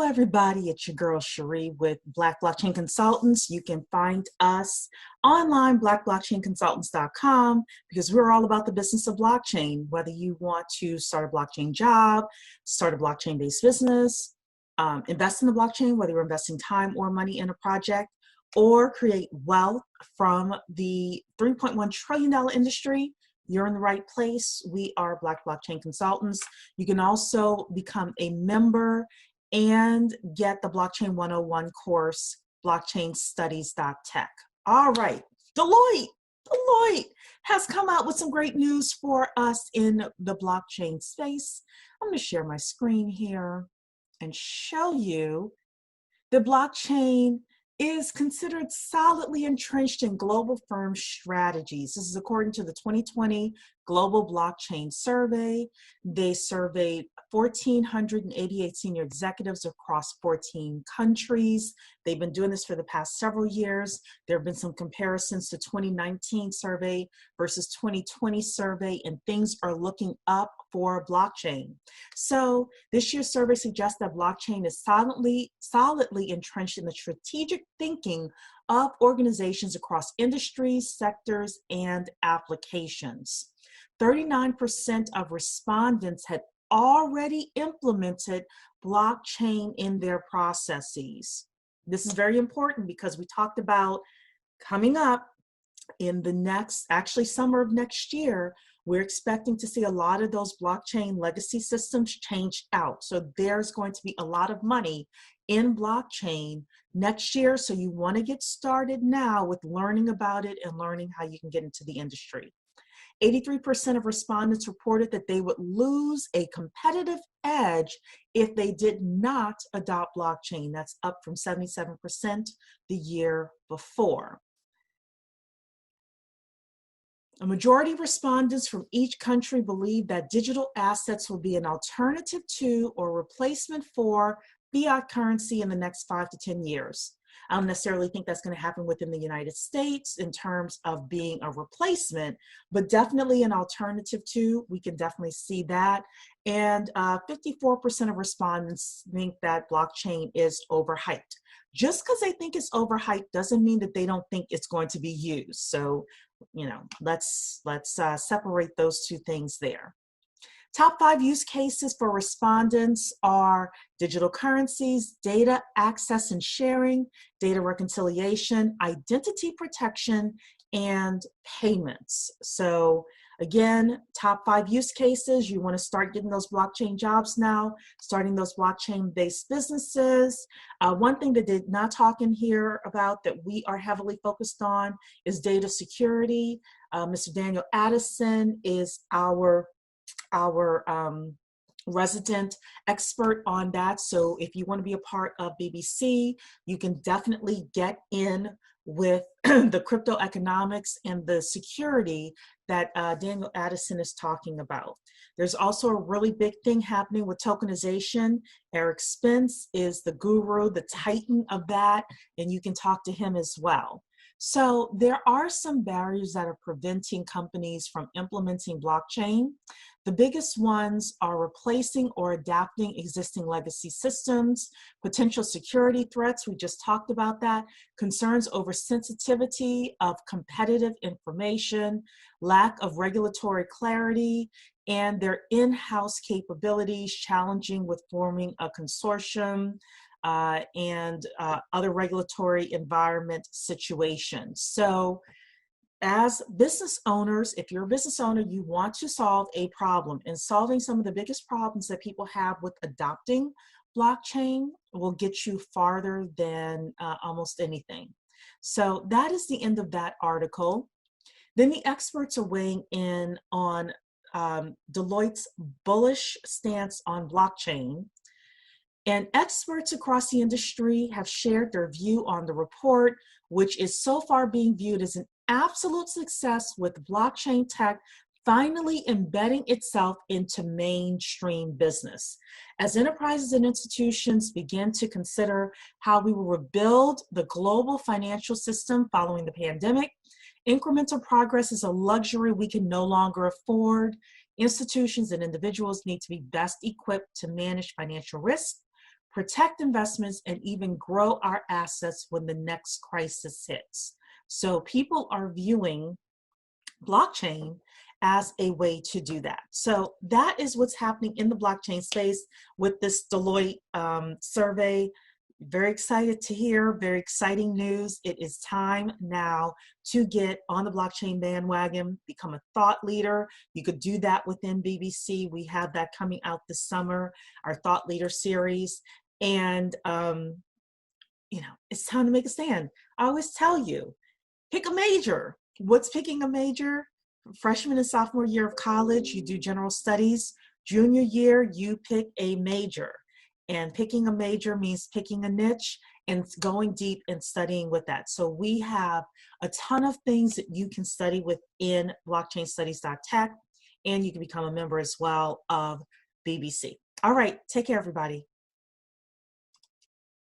Hello, everybody. It's your girl, Cherie, with Black Blockchain Consultants. You can find us online, blockchainstudies.tech, because we're all about the business of blockchain. Whether you want to start a blockchain job, start a blockchain-based business, invest in the blockchain, whether you're investing time or money in a project, or create wealth from the $3.1 trillion industry, you're in the right place. We are Black Blockchain Consultants. You can also become a member and get the Blockchain 101 course, blockchainstudies.tech. All right, Deloitte has come out with some great news for us in the blockchain space. I'm going to share my screen here and show you the blockchain is considered solidly entrenched in global firm strategies. This is according to the 2020 Global Blockchain Survey. They surveyed 1,488 senior executives across 14 countries. They've been doing this for the past several years. There have been some comparisons to 2019 survey versus 2020 survey, and things are looking up for blockchain. So this year's survey suggests that blockchain is solidly entrenched in the strategic thinking of organizations across industries, sectors, and applications. 39% of respondents had already implemented blockchain in their processes. This is very important because we talked about coming up in the next, actually summer of next year, we're expecting to see a lot of those blockchain legacy systems changed out. So there's going to be a lot of money in blockchain next year. So you want to get started now with learning about it and learning how you can get into the industry. 83% of respondents reported that they would lose a competitive edge if they did not adopt blockchain. That's up from 77% the year before. A majority of respondents from each country believe that digital assets will be an alternative to or replacement for fiat currency in the next 5 to 10 years. I don't necessarily think that's going to happen within the United States in terms of being a replacement, but definitely an alternative to. We can definitely see that. And 54% of respondents think that blockchain is overhyped. Just because they think it's overhyped doesn't mean that they don't think it's going to be used. So, you know, let's separate those two things there. Top 5 use cases for respondents are digital currencies, data access and sharing, data reconciliation, identity protection, and payments. So again, top 5 use cases. You want to start getting those blockchain jobs now, starting those blockchain-based businesses. One thing that did not talk in here about that we are heavily focused on is data security. Mr. Daniel Addison is our resident expert on that. So if you want to be a part of BBC, you can definitely get in with the crypto economics and the security that Daniel Addison is talking about. There's also a really big thing happening with tokenization. Eric Spence is the guru, the titan of that, and you can talk to him as well. So there are some barriers that are preventing companies from implementing blockchain. The biggest ones are replacing or adapting existing legacy systems, potential security threats, we just talked about that, concerns over sensitivity of competitive information, lack of regulatory clarity, and their in-house capabilities, challenging with forming a consortium, and other regulatory environment situations. So as business owners, if you're a business owner, you want to solve a problem, and solving some of the biggest problems that people have with adopting blockchain will get you farther than almost anything. So that is the end of that article. Then the experts are weighing in on Deloitte's bullish stance on blockchain. And experts across the industry have shared their view on the report, which is so far being viewed as an absolute success, with blockchain tech finally embedding itself into mainstream business. As enterprises and institutions begin to consider how we will rebuild the global financial system following the pandemic, incremental progress is a luxury we can no longer afford. Institutions and individuals need to be best equipped to manage financial risk, protect investments, and even grow our assets when the next crisis hits. So people are viewing blockchain as a way to do that. So that is what's happening in the blockchain space with this Deloitte survey. Very excited to hear, very exciting news. It is time now to get on the blockchain bandwagon, become a thought leader. You could do that within BBC. We have that coming out this summer, our Thought Leader series. And, it's time to make a stand. I always tell you, pick a major. What's picking a major? Freshman and sophomore year of college, you do general studies. Junior year, you pick a major. And picking a major means picking a niche and going deep and studying with that. So we have a ton of things that you can study within blockchainstudies.tech, and you can become a member as well of BBC. All right, take care, everybody.